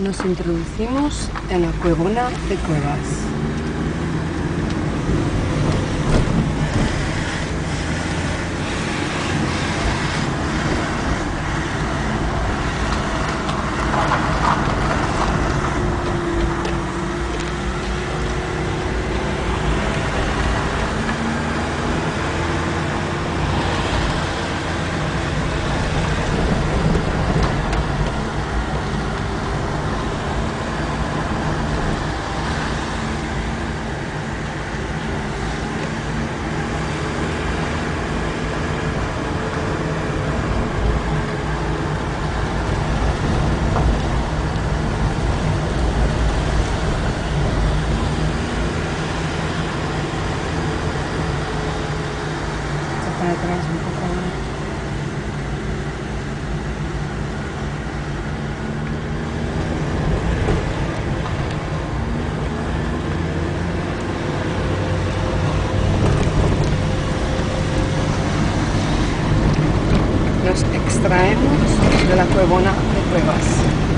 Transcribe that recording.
Nos introducimos en la Cuevona de Cuevas. Para atrás un poco más. Nos extraemos de la Cuevona de Cuevas.